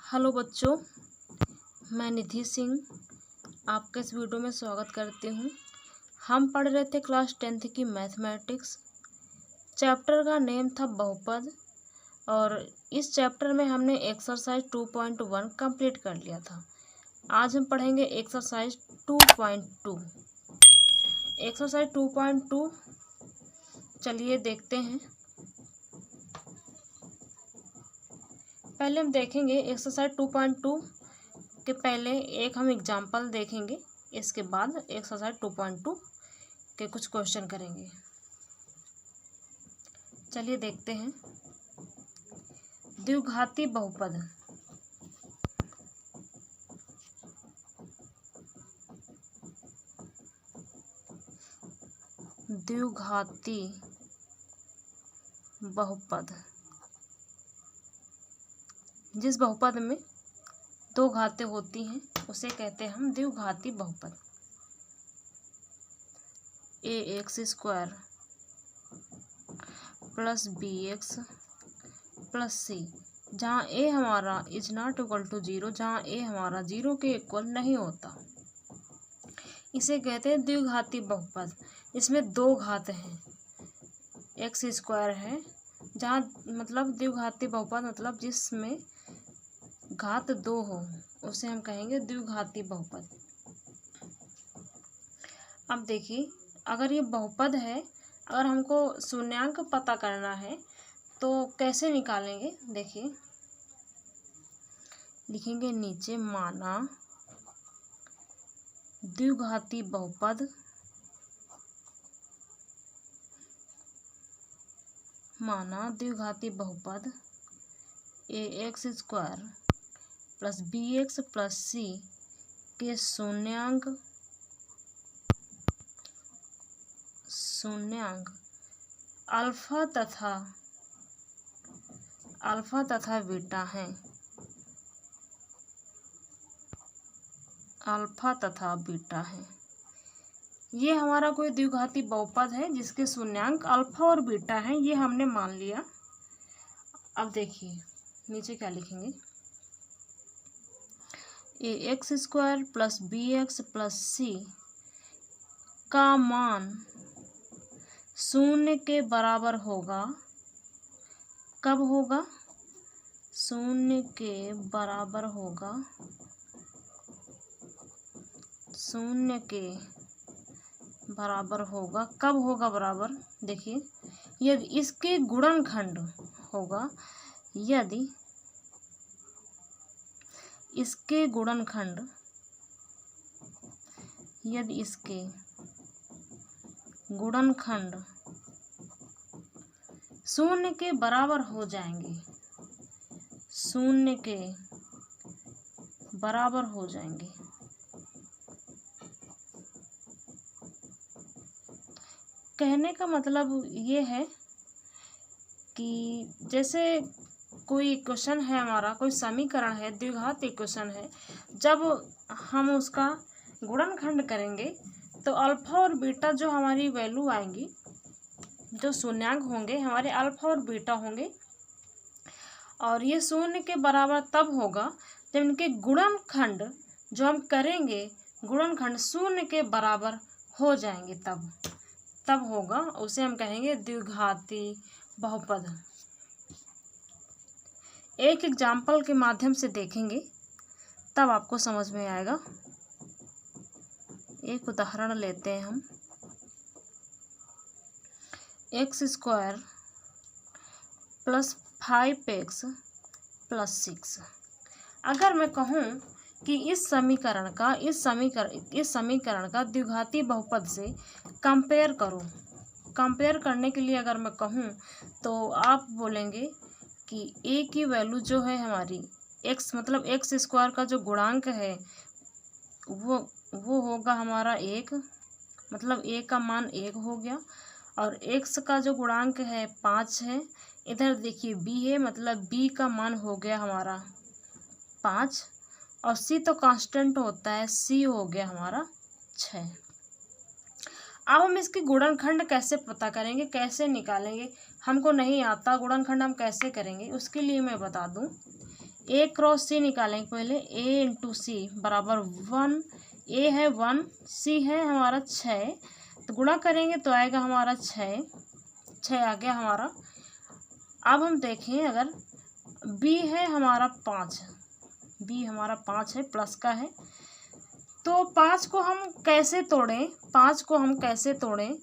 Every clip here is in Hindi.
हेलो बच्चों, मैं निधि सिंह आपके इस वीडियो में स्वागत करती हूँ। हम पढ़ रहे थे क्लास 10th की मैथमेटिक्स। चैप्टर का नेम था बहुपद और इस चैप्टर में हमने एक्सरसाइज 2.1 कंप्लीट कर लिया था। आज हम पढ़ेंगे एक्सरसाइज 2.2। एक्सरसाइज 2.2 चलिए देखते हैं। पहले हम देखेंगे एक्सरसाइज 2.2 के पहले एक हम एग्जाम्पल देखेंगे, इसके बाद एक्सरसाइज 2.2 के कुछ क्वेश्चन करेंगे। चलिए देखते हैं। द्विघाती बहुपद। द्विघाती बहुपद, जिस बहुपद में दो घातें होती हैं उसे कहते हैं हम द्विघाती बहुपद। ax² plus bx plus c, जहाँ a हमारा इज नॉट इक्वल टू 0, जहाँ a हमारा 0 के इक्वल नहीं होता, इसे कहते हैं द्विघाती बहुपद। इसमें दो घात हैं, x² है, जहाँ मतलब द्विघाती बहुपद मतलब जिसमें घात दो हो उसे हम कहेंगे द्विघाती बहुपद। अब देखिए, अगर ये बहुपद है, अगर हमको शून्यांक पता करना है तो कैसे निकालेंगे। देखिए, लिखेंगे नीचे माना द्विघाती बहुपद, माना द्विघाती बहुपद ax² plus bx plus c के शून्यांक अल्फा तथा बीटा हैं। अल्फा तथा बीटा हैं। ये हमारा कोई द्विघाती बहुपद है जिसके शून्यांक अल्फा और बीटा हैं, ये हमने मान लिया। अब देखिए नीचे क्या लिखेंगे, ax² plus bx plus c का मान 0 के बराबर होगा। कब होगा? 0 के बराबर होगा। 0 के बराबर होगा। कब होगा बराबर? देखिए, यदि इसके गुणनखंड होगा, यदि इसके गुणनखंड, यदि इसके गुणनखंड 0 के बराबर हो जाएंगे, 0 के बराबर हो जाएंगे। कहने का मतलब ये है कि जैसे कोई इक्वेशन है, हमारा कोई समीकरण है, द्विघात इक्वेशन है, जब हम उसका गुणनखंड करेंगे तो अल्फा और बीटा जो हमारी वैल्यू आएंगी, जो शून्यांक होंगे हमारे अल्फा और बीटा होंगे, और ये 0 के बराबर तब होगा जब इनके गुणनखंड जो हम करेंगे, गुणनखंड 0 के बराबर हो जाएंगे, तब होगा, उसे हम कहेंगे द्विघाती बहुपद। एक एग्जाम्पल के माध्यम से देखेंगे तब आपको समझ में आएगा। एक उदाहरण लेते हैं हम। x² plus 5x plus 6। अगर मैं कहूँ कि इस समीकरण का द्विघाती बहुपद से कंपेयर करो, कंपेयर करने के लिए अगर मैं कहूँ तो आप बोलेंगे कि a की वैल्यू जो है हमारी x, मतलब x² का जो गुणांक है वो होगा हमारा 1, मतलब a का मान 1 हो गया, और x का जो गुणांक है 5 है। इधर देखिए b है, मतलब b का मान हो गया हमारा 5, और c तो कांस्टेंट होता है, c हो गया हमारा 6। अब हम इसके गुणनखंड कैसे पता करेंगे, कैसे निकालेंगे? हमको नहीं आता गुणनखंड हम कैसे करेंगे, उसके लिए मैं बता दूं। ए क्रॉस सी निकालेंगे पहले। ए इंटू सी बराबर 1, ए है 1, सी है हमारा 6, तो गुणा करेंगे तो आएगा हमारा 6 आ गया हमारा। अब हम देखें अगर बी है हमारा 5, बी हमारा 5 है, प्लस का है, तो 5 को हम कैसे तोड़ें, 5 को हम कैसे तोड़ें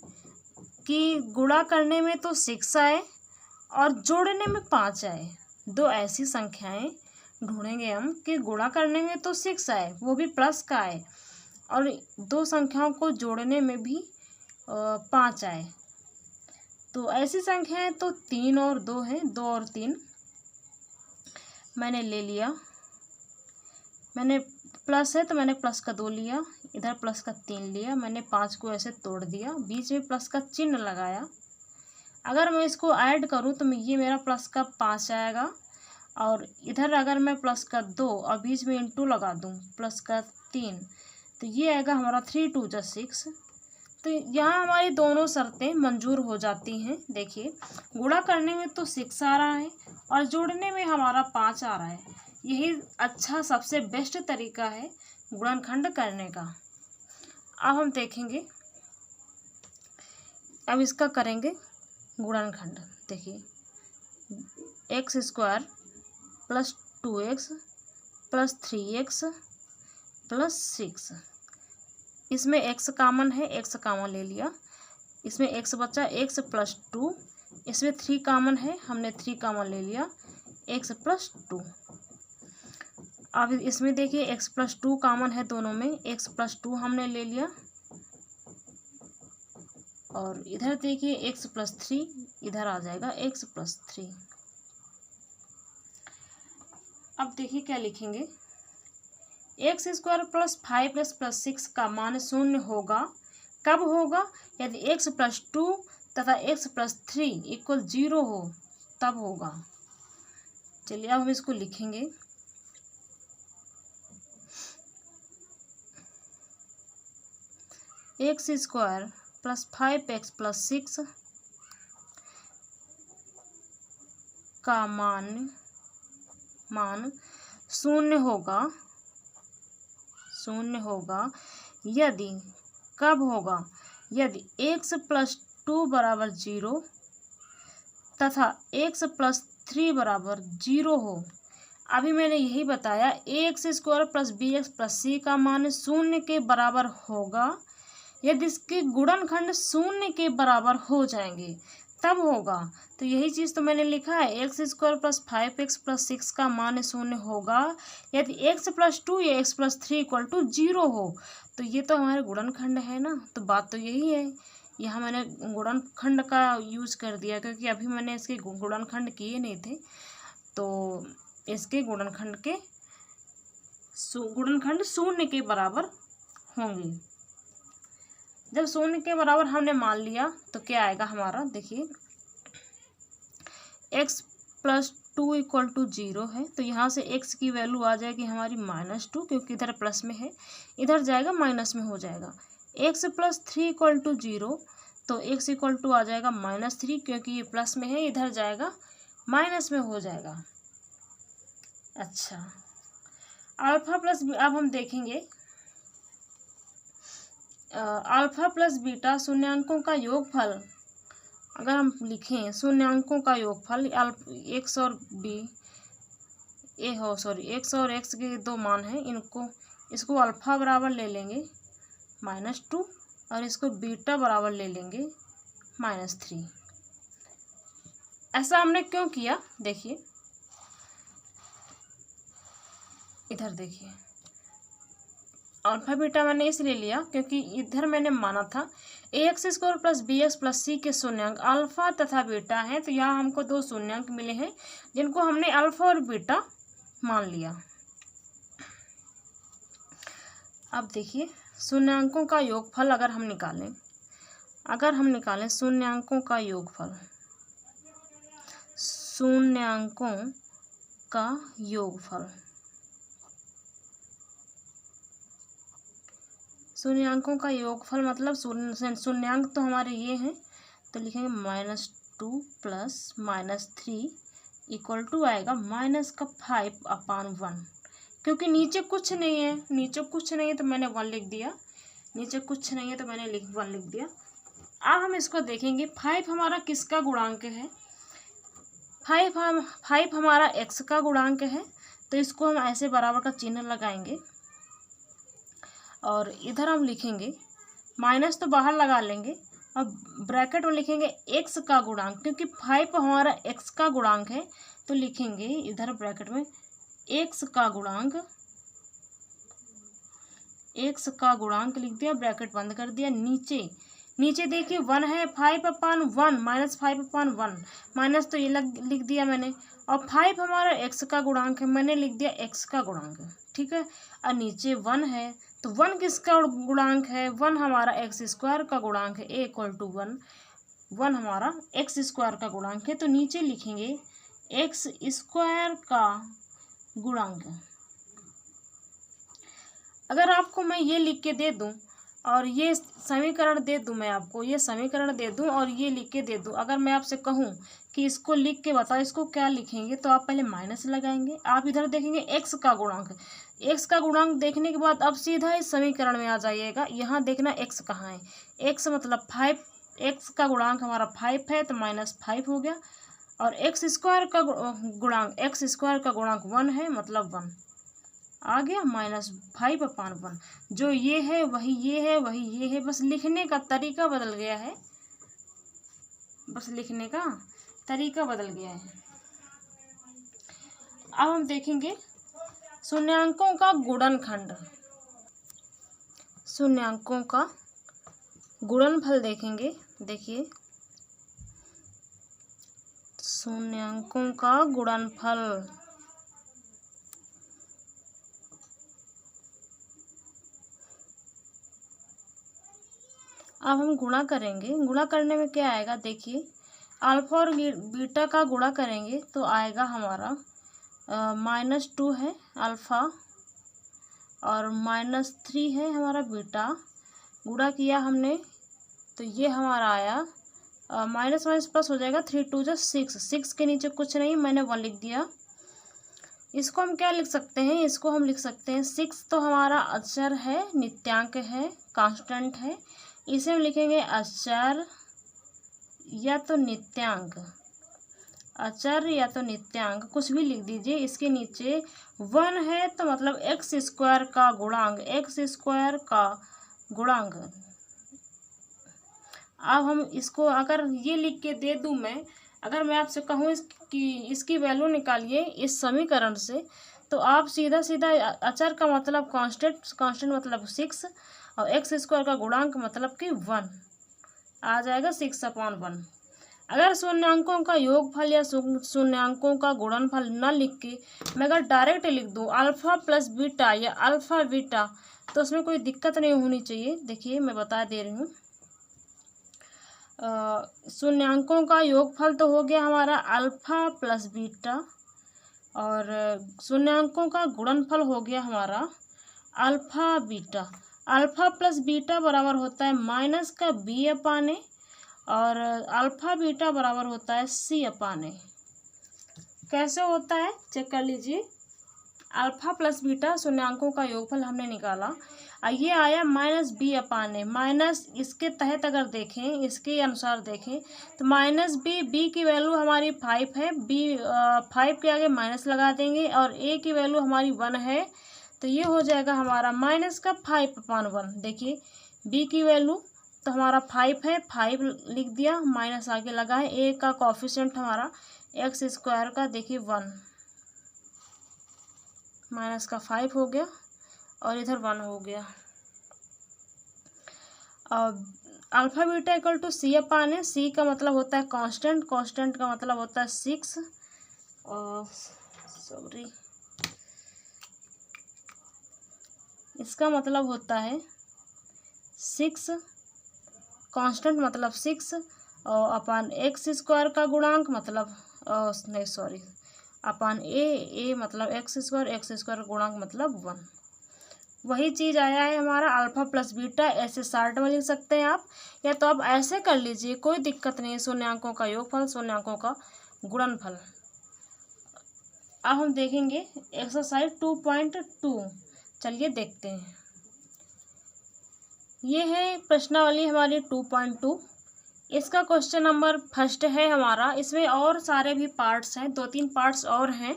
कि गुणा करने में तो 6 आए और जोड़ने में 5 आए। दो ऐसी संख्याएं ढूंढेंगे हम कि गुणा करने में तो 6 आए, वो भी प्लस का आए, और दो संख्याओं को जोड़ने में भी 5 आए। तो ऐसी संख्याएं तो 3 और 2 हैं, 2 और 3 मैंने ले लिया। मैंने प्लस है तो मैंने प्लस का 2 लिया, इधर प्लस का 3 लिया, मैंने 5 को ऐसे तोड़ दिया, बीच में प्लस का चिन्ह लगाया। अगर मैं इसको ऐड करूं तो ये मेरा प्लस का 5 आएगा, और इधर अगर मैं प्लस का 2 और बीच में इंटू लगा दूं प्लस का 3, तो ये आएगा हमारा 3 2 जा 6। तो यहाँ हमारी दोनों शर्तें मंजूर हो जाती हैं। देखिए गुणा करने में तो 6 आ रहा है और जोड़ने में हमारा 5 आ रहा है। यही अच्छा सबसे बेस्ट तरीका है गुणनखंड करने का। अब हम देखेंगे, अब इसका करेंगे गुणनखंड। देखिए x² plus 2x plus 3x plus 6, इसमें x कामन है, x कामन ले लिया, इसमें x बचा x प्लस 2, इसमें 3 कामन है, हमने 3 कामन ले लिया, x प्लस 2। अब इसमें देखिए x प्लस 2 कामन है दोनों में, x प्लस 2 हमने ले लिया, और इधर देखिए x प्लस 3, इधर आ जाएगा x प्लस 3। अब देखिए क्या लिखेंगे, x² प्लस 5x प्लस 6 का मान 0 होगा। कब होगा? यदि x प्लस 2 तथा x प्लस 3 इक्वल 0 हो, तब होगा। चलिए अब हम इसको लिखेंगे। x² प्लस 5x प्लस 6 का मान 0 होगा, 0 होगा यदि, कब होगा? यदि x प्लस 2 बराबर 0 तथा x प्लस 3 बराबर 0 हो। अभी मैंने यही बताया, ax² plus bx plus c का मान 0 के बराबर होगा यदि इसके गुणनखंड 0 के बराबर हो जाएंगे, तब होगा। तो यही चीज़ तो मैंने लिखा है, x² प्लस 5x प्लस 6 का मान 0 होगा यदि x प्लस 2 या x प्लस 3 इक्वल टू 0 हो। तो ये तो हमारे गुणनखंड है ना, तो बात तो यही है। यहाँ मैंने गुणनखंड का यूज कर दिया क्योंकि अभी मैंने इसके गुणनखंड किए नहीं थे, तो इसके गुणनखंड 0 के बराबर होंगे। जब 0 के बराबर हमने मान लिया तो क्या आएगा हमारा, देखिए x प्लस 2 इक्वल टू 0 है, तो यहाँ से x की वैल्यू आ जाएगी हमारी -2, क्योंकि इधर प्लस में है, इधर जाएगा माइनस में हो जाएगा। x प्लस 3 इक्वल टू 0, तो x इक्वल टू आ जाएगा -3, क्योंकि ये प्लस में है, इधर जाएगा माइनस में हो जाएगा। अच्छा, अल्फा प्लस, अब हम देखेंगे अल्फा प्लस बीटा शून्यांकों का योगफल। अगर हम लिखें शून्यांकों का योगफल, x और x और x के दो मान हैं, इसको अल्फा बराबर ले लेंगे -2 और इसको बीटा बराबर ले लेंगे -3। ऐसा हमने क्यों किया? देखिए इधर देखिए, अल्फा बीटा मैंने इसलिए लिया क्योंकि इधर मैंने माना था ax² plus bx plus c के शून्यांक अल्फा तथा बीटा हैं, तो यहाँ हमको दो शून्यांक मिले हैं जिनको हमने अल्फा और बीटा मान लिया। अब देखिए शून्यांकों का योगफल अगर हम निकालें शून्यांकों का योगफल, शून्यांकों का योगफल मतलब शून्यांक तो हमारे ये हैं, तो लिखेंगे -2 प्लस -3 इक्वल टू आएगा माइनस का 5/1, क्योंकि नीचे कुछ नहीं है, नीचे कुछ नहीं है तो मैंने 1 लिख दिया, नीचे कुछ नहीं है तो मैंने 1 लिख दिया। अब हम इसको देखेंगे, 5 हमारा किसका गुणांक है? 5 हमारा x का गुणांक है, तो इसको हम ऐसे बराबर का चिन्ह लगाएंगे और इधर हम लिखेंगे, माइनस तो बाहर लगा लेंगे, अब ब्रैकेट में लिखेंगे x का गुणांक, क्योंकि 5 हमारा x का गुणांक है, तो लिखेंगे इधर ब्रैकेट में x का गुणांक, x का गुणांक लिख दिया, ब्रैकेट बंद कर दिया। नीचे देखिए 1 है, 5/1 माइनस 5/1, माइनस तो ये लिख दिया मैंने, और 5 हमारा x का गुणांक है, मैंने लिख दिया x का गुणांक, ठीक है। और नीचे 1 है, तो 1 किसका गुणांक है? 1 हमारा x² का गुणांक है, a इक्वल टू 1 हमारा x² का गुणांक है, तो नीचे लिखेंगे x² का गुणांक। अगर आपको मैं ये लिख के दे दूं और ये समीकरण दे दूं, मैं आपको ये समीकरण दे दूं और ये लिख के दे दूं, अगर मैं आपसे कहूं कि इसको लिख के बताओ, इसको क्या लिखेंगे, तो आप पहले माइनस लगाएंगे, आप इधर देखेंगे x का गुणांक, x का गुणांक देखने के बाद अब सीधा इस समीकरण में आ जाइएगा। यहाँ देखना x कहाँ है, x मतलब 5, x का गुणांक हमारा 5 है, तो -5 हो गया, और x² का गुणांक, x² का गुणांक 1 है, मतलब 1 आ गया, -5/1। जो ये है वही ये है, वही ये है, बस लिखने का तरीका बदल गया है, बस लिखने का तरीका बदल गया है। अब हम देखेंगे शून्यांकों का गुणनखंड, शून्यांकों का गुणनफल देखेंगे। देखिए शून्यांकों का गुणनफल, अब हम गुणा करेंगे, गुणा करने में क्या आएगा? देखिए अल्फा और बीटा का गुणा करेंगे तो आएगा हमारा -2 है अल्फा और -3 है हमारा बीटा, गुणा किया हमने तो ये हमारा आया माइनस माइनस प्लस हो जाएगा, 3 2 जा 6, 6 के नीचे कुछ नहीं, मैंने 1 लिख दिया। इसको हम क्या लिख सकते हैं? इसको हम लिख सकते हैं 6 तो हमारा अचर है, नित्यांक है, कांस्टेंट है, इसे हम लिखेंगे अचर या तो नित्यांक, अचर या तो नित्यांक, कुछ भी लिख दीजिए। इसके नीचे 1 है तो मतलब x² का गुणांक, x² का गुणांक। अब हम इसको अगर ये लिख के दे दूं मैं, अगर मैं आपसे कहूँ इसकी वैल्यू निकालिए इस समीकरण से, तो आप सीधा सीधा अचर का मतलब कांस्टेंट मतलब 6 और x² का गुणांक मतलब कि 1 आ जाएगा, 6/1। अगर शून्यांकों का योगफल या शून्यांकों का गुणनफल न लिख के मैं अगर डायरेक्ट लिख दूं अल्फा प्लस बीटा या अल्फा बीटा, तो उसमें कोई दिक्कत नहीं होनी चाहिए। देखिए मैं बता दे रही हूँ, शून्यांकों का योगफल तो हो गया हमारा अल्फा प्लस बीटा, और शून्यांकों का गुणनफल हो गया हमारा alpha beta. Alpha plus beta बराबर होता है माइनस का b/a और अल्फा बीटा बराबर होता है c/a। कैसे होता है चेक कर लीजिए। अल्फा प्लस बीटा शून्यांकों का योगफल हमने निकाला, ये आया -b/a, माइनस इसके तहत अगर देखें, इसके अनुसार देखें तो -b की वैल्यू हमारी 5 है, 5 के आगे माइनस लगा देंगे, और a की वैल्यू हमारी 1 है, तो ये हो जाएगा हमारा -5/1। देखिए b की वैल्यू तो हमारा 5 है, 5 लिख दिया, माइनस आगे लगा है, a का कोफिशिएंट हमारा x² का देखिए 1, माइनस का 5 हो गया और इधर 1 हो गया। अब alpha beta equal to c/a, c का मतलब होता है कांस्टेंट, कांस्टेंट का मतलब होता है 6, और सॉरी इसका मतलब होता है 6, कांस्टेंट मतलब 6 और अपान x² का गुणांक मतलब नहीं सॉरी अपान a मतलब x² गुणांक मतलब 1। वही चीज़ आया है हमारा अल्फा प्लस बीटा, ऐसे शॉर्ट में लिख सकते हैं आप, या तो आप ऐसे कर लीजिए, कोई दिक्कत नहीं है। शून्यांकों का योगफल, शून्यांकों का गुणनफल। अब हम देखेंगे एक्सरसाइज 2.2। चलिए देखते हैं। ये है प्रश्नावली हमारी 2.2। इसका क्वेश्चन नंबर फर्स्ट है हमारा। इसमें और सारे भी पार्ट्स हैं, 2-3 पार्ट्स और हैं,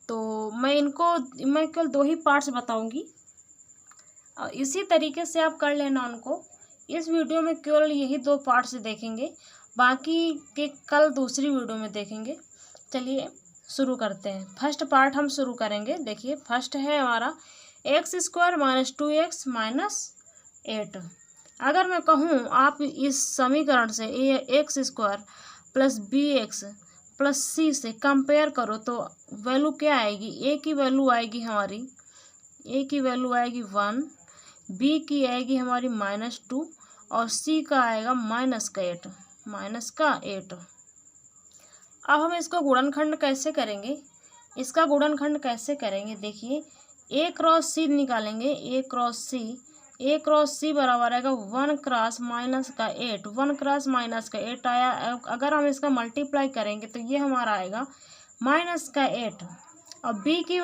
तो मैं केवल 2 ही पार्ट्स बताऊंगी और इसी तरीके से आप कर लेना उनको। इस वीडियो में केवल यही 2 पार्ट्स देखेंगे, बाकी के कल दूसरी वीडियो में देखेंगे। चलिए शुरू करते हैं। फर्स्ट पार्ट हम शुरू करेंगे। देखिए फर्स्ट है हमारा x² - 2x - 8। अगर मैं कहूँ आप इस समीकरण से x² + bx + c से कंपेयर करो तो वैल्यू क्या आएगी। a की वैल्यू आएगी हमारी, a की वैल्यू आएगी 1, b की आएगी हमारी -2 और c का आएगा -8। अब हम इसको गुणनखंड कैसे करेंगे, इसका गुणनखंड कैसे करेंगे। देखिए a क्रॉस c निकालेंगे। a क्रॉस c बराबर आएगा 1 क्रॉस -8। 1 क्रॉस -8 आया। अगर हम इसका मल्टीप्लाई करेंगे तो ये हमारा आएगा -8। और b की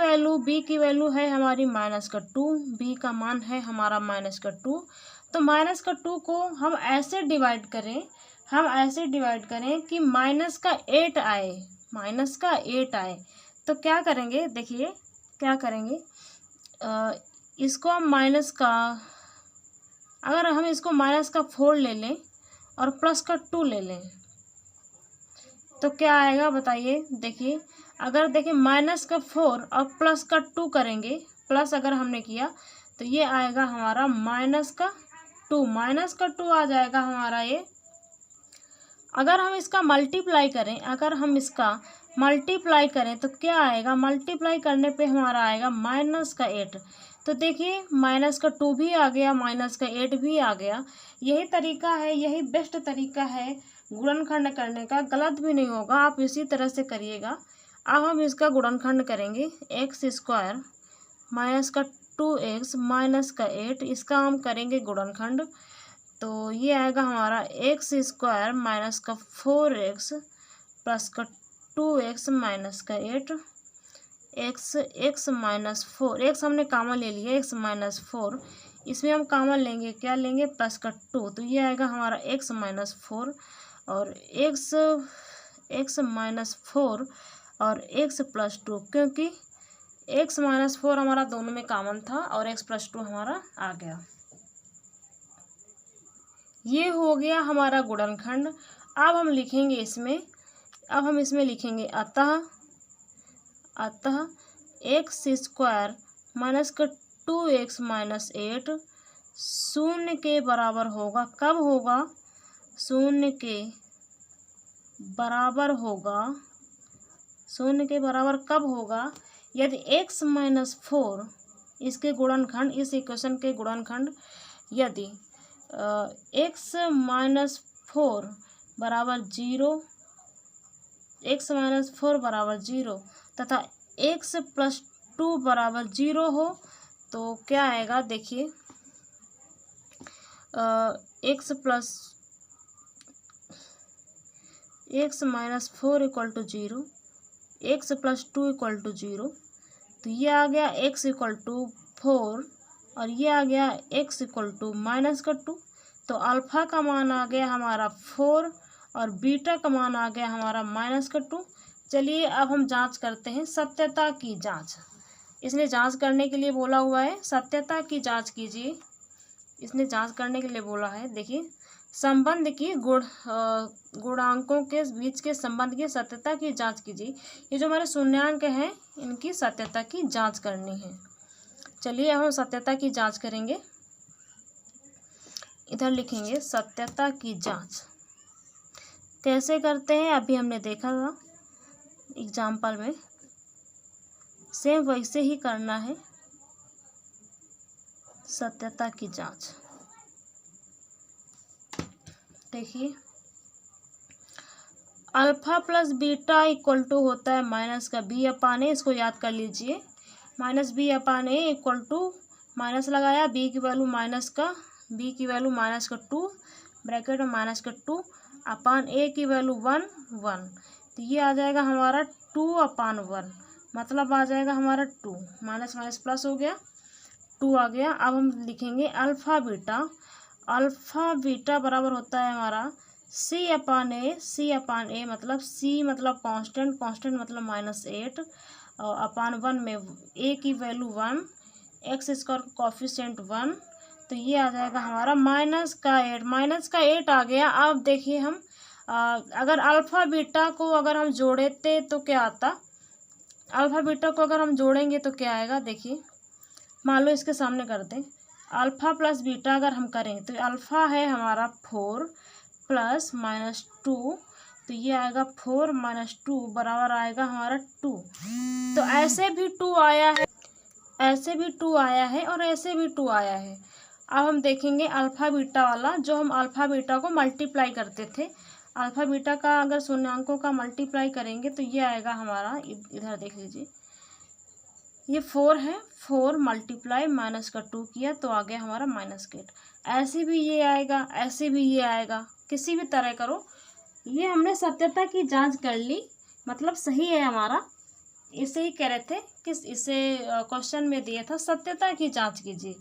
वैल्यू है हमारी -2। b का मान है हमारा -2। तो -2 को हम ऐसे डिवाइड करें कि -8 आए। तो क्या करेंगे, देखिए क्या करेंगे। इसको हम अगर हम इसको -4 ले लें और +2 ले लें तो क्या आएगा बताइए। देखिए अगर -4 और +2 करेंगे, प्लस अगर हमने किया तो ये आएगा हमारा -2 आ जाएगा हमारा ये। अगर हम इसका मल्टीप्लाई करें तो क्या आएगा। मल्टीप्लाई करने पे हमारा आएगा -8। तो देखिए -2 भी आ गया, -8 भी आ गया। यही तरीका है, यही बेस्ट तरीका है गुणनखंड करने का। गलत भी नहीं होगा, आप इसी तरह से करिएगा। अब हम इसका गुणनखंड करेंगे। x² - 2x - 8, इसका हम करेंगे गुणनखंड। तो ये आएगा हमारा x² - 4x + 2x - 8। x -4, x हमने कॉमन ले लिया, x -4 इसमें हम कॉमन लेंगे, क्या लेंगे +2। तो ये आएगा हमारा x -4 और x -4 और x +2, क्योंकि x -4 हमारा दोनों में कॉमन था और x +2 हमारा आ गया। ये हो गया हमारा गुणनखंड। अब हम इसमें लिखेंगे अतः x² - 2x - 8 0 के बराबर होगा। कब होगा, 0 के बराबर कब होगा, यदि x -4 इसके गुणनखंड, इस इक्वेशन के गुणनखंड, यदि x -4 बराबर 0 तथा x +2 बराबर 0 हो तो क्या आएगा। देखिए x -4 = 0, x +2 = 0। तो ये आ गया x = 4 और ये आ गया x = -2। तो अल्फा का मान आ गया हमारा 4 और बीटा का मान आ गया हमारा -2। चलिए अब हम जांच करते हैं, सत्यता की जांच। इसने जांच करने के लिए बोला हुआ है, सत्यता की जांच कीजिए। इसने जांच करने के लिए बोला है। देखिए संबंध की गुणांकों के बीच के संबंध की सत्यता की जांच कीजिए। ये जो हमारे शून्यांक हैं इनकी सत्यता की जांच करनी है। चलिए अब हम सत्यता की जांच करेंगे। इधर लिखेंगे सत्यता की जांच कैसे करते हैं, अभी हमने देखा था एग्जाम्पल में। सेम वैसे ही करना है सत्यता की जांच। देखिए अल्फा + बीटा = होता है -b/a। इसको याद कर लीजिए। -b/a = माइनस लगाया, b की वैल्यू -2 ब्रैकेट में -2 अपान a की वैल्यू 1 1। तो ये आ जाएगा हमारा 2/1 मतलब आ जाएगा हमारा 2, माइनस माइनस प्लस हो गया, 2 आ गया। अब हम लिखेंगे अल्फ़ा बीटा। अल्फ़ा बीटा बराबर होता है हमारा सी अपान ए मतलब सी मतलब कांस्टेंट, कांस्टेंट मतलब -8 और अपान 1 में ए की वैल्यू 1, एक्स स्क्वायर कोफिशिएंट 1, तो ये आ जाएगा हमारा -8 आ गया। अब देखिए हम अगर अल्फ़ा बीटा को अगर हम जोड़ते तो क्या आता, अल्फ़ा बीटा को अगर हम जोड़ेंगे तो क्या आएगा, देखिए मान लो इसके सामने कर दें, अल्फ़ा प्लस बीटा अगर हम करें तो अल्फ़ा है हमारा 4 प्लस -2, तो ये आएगा 4 - 2 बराबर आएगा हमारा 2। तो ऐसे भी 2 आया है, ऐसे भी 2 आया है और ऐसे भी 2 आया है। अब हम देखेंगे अल्फ़ा बीटा वाला, जो हम अल्फ़ा बीटा को मल्टीप्लाई करते थे, अल्फ़ा बीटा का अगर शून्यांकों का मल्टीप्लाई करेंगे तो ये आएगा हमारा, इधर देख लीजिए, ये 4 है, 4 मल्टीप्लाई माइनस का 2 किया तो आ गया हमारा -8। ऐसे भी ये आएगा, ऐसे भी ये आएगा, किसी भी तरह करो। ये हमने सत्यता की जांच कर ली, मतलब सही है हमारा। इसे ही कह रहे थे कि इसे क्वेश्चन में दिया था सत्यता की जांच कीजिए,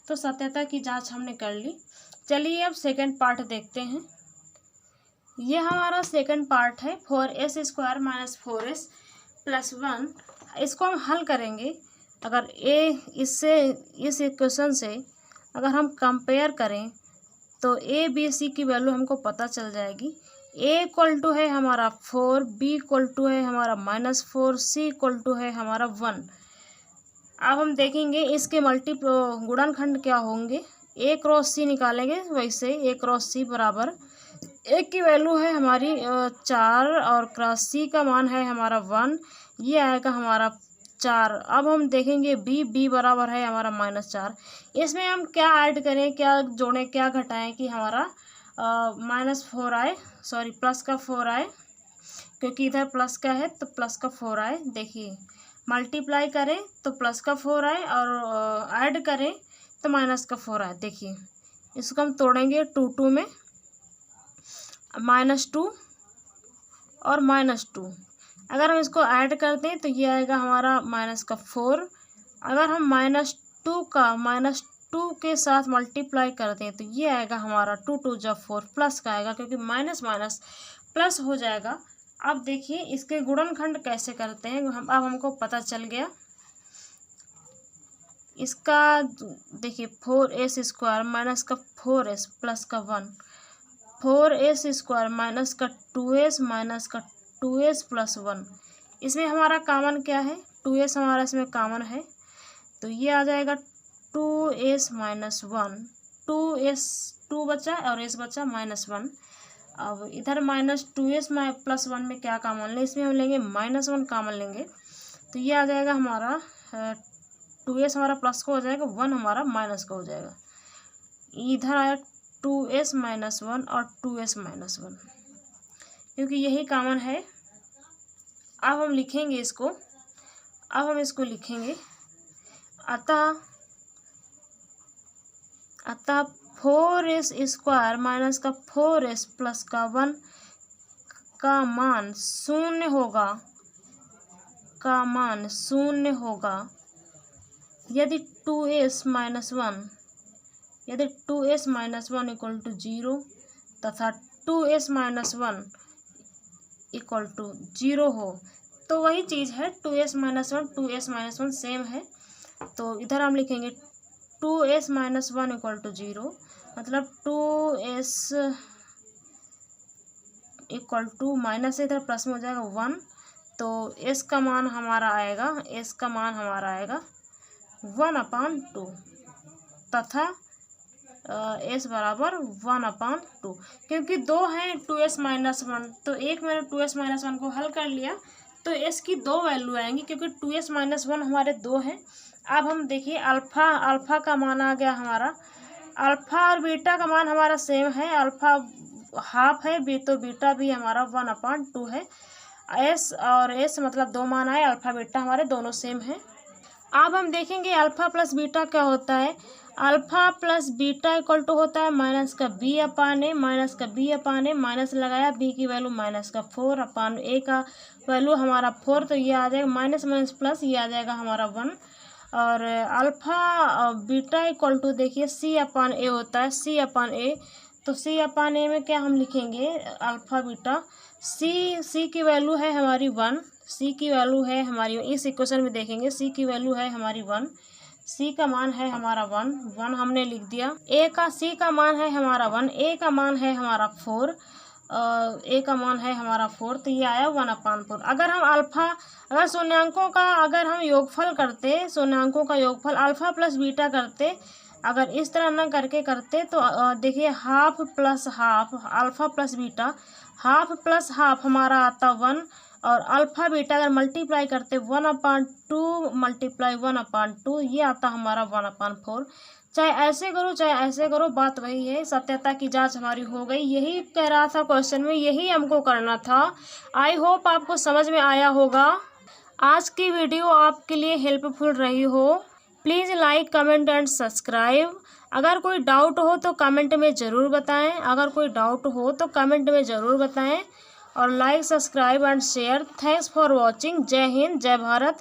तो सत्यता की जांच हमने कर ली। चलिए अब सेकंड पार्ट देखते हैं। ये हमारा सेकंड पार्ट है 4s² - 4s + 1। इसको हम हल करेंगे। अगर इस इक्वेशन से अगर हम कंपेयर करें तो ए बी सी की वैल्यू हमको पता चल जाएगी। ए इक्वल टू है हमारा 4, बी इक्वल टू है हमारा -4, सी इक्वल टू है हमारा 1। अब हम देखेंगे इसके गुणनखंड क्या होंगे। ए क्रॉस सी निकालेंगे, वैसे ए क्रॉस सी बराबर ए की वैल्यू है हमारी 4 और क्रॉस सी का मान है हमारा 1, ये आएगा हमारा 4। अब हम देखेंगे बी बराबर है हमारा -4। इसमें हम क्या ऐड करें, क्या जोड़ें, क्या घटाएं कि हमारा -4 आए, सॉरी प्लस का 4 आए, क्योंकि इधर प्लस का है तो प्लस का 4 आए। देखिए मल्टीप्लाई करें तो प्लस का 4 आए और ऐड करें तो माइनस का 4 आए। देखिए इसको हम तोड़ेंगे 2 में, -2 और -2। अगर हम इसको ऐड कर दें तो ये आएगा हमारा -4। अगर हम -2 के साथ मल्टीप्लाई कर दें तो ये आएगा हमारा 2 2 जा 4 प्लस का आएगा, क्योंकि माइनस माइनस प्लस हो जाएगा। अब देखिए इसके गुणनखंड कैसे करते हैं, अब हमको पता चल गया। इसका देखिए 4s² माइनस का 4s प्लस का 1, 4s² माइनस का 2s माइनस का 2s प्लस 1। इसमें हमारा कॉमन क्या है, 2s हमारा इसमें कॉमन है, तो ये आ जाएगा 2s - 1, 2 बचा और s बचा -1। अब इधर -2s प्लस 1 में क्या कॉमन लें, इसमें हम लेंगे -1 कॉमन लेंगे, तो ये आ जाएगा हमारा 2s हमारा प्लस का हो जाएगा, 1 हमारा माइनस का हो जाएगा। इधर आया 2s - 1 और 2s - 1, क्योंकि यही कॉमन है। अब हम लिखेंगे इसको, अब हम इसको लिखेंगे, अतः 4s² माइनस का 4s प्लस का 1 का मान शून्य होगा यदि 2s - 1 इक्वल टू 0 तथा 2s - 1 इक्वल टू 0 हो। तो वही चीज़ है, 2s - 1 सेम है, तो इधर हम लिखेंगे 2s - 1 इक्वल टू 0, मतलब 2s इक्वल टू माइनस इधर प्लस में हो जाएगा 1, तो s का मान हमारा आएगा 1/2 तथा s बराबर 1/2, क्योंकि 2 हैं 2s - 1, तो एक मैंने 2s - 1 को हल कर लिया तो s की 2 वैल्यू आएंगी, क्योंकि 2s - 1 हमारे 2 हैं। अब हम देखिए अल्फ़ा का मान आ गया हमारा, अल्फ़ा और बीटा का मान हमारा सेम है, अल्फ़ा हाफ है तो बीटा भी हमारा 1/2 है। s और s मतलब 2 मान आए, अल्फ़ा बीटा हमारे दोनों सेम हैं। अब हम देखेंगे अल्फ़ा प्लस बीटा क्या होता है। Alpha plus beta equal to होता है माइनस का बी अपान ए, माइनस का बी अपान ए, माइनस लगाया, बी की वैल्यू माइनस का 4 अपान ए का वैल्यू हमारा 4, तो ये आ जाएगा माइनस माइनस प्लस, ये आ जाएगा हमारा 1। और अल्फ़ा बीटा इक्वल टू देखिए सी अपान ए होता है, सी अपान ए, तो सी अपान ए में क्या हम लिखेंगे अल्फ़ा बीटा, सी की वैल्यू है हमारी 1, सी की वैल्यू है हमारी, इस इक्वेशन में देखेंगे सी की वैल्यू है हमारी 1, सी का मान है हमारा 1 हमने लिख दिया। सी का मान है हमारा 1, ए का मान है हमारा 4, ए का मान है हमारा 4, तो ये आया 1/4। अगर हम अगर शून्यांकों का हम योगफल करते, शून्यांकों का योगफल अल्फ़ा प्लस बीटा करते, अगर इस तरह न करके करते तो देखिए half plus half, alpha plus beta, half plus half हमारा आता 1, और अल्फ़ा बीटा अगर मल्टीप्लाई करते 1/2 मल्टीप्लाई 1/2, ये आता हमारा 1/4। चाहे ऐसे करो चाहे ऐसे करो, बात वही है, सत्यता की जांच हमारी हो गई। यही कह रहा था क्वेश्चन में, यही हमको करना था। आई होप आपको समझ में आया होगा। आज की वीडियो आपके लिए हेल्पफुल रही हो। Please like comment and subscribe. अगर कोई डाउट हो तो कमेंट में ज़रूर बताएं, और like subscribe and share. Thanks for watching. जय हिंद, जय भारत।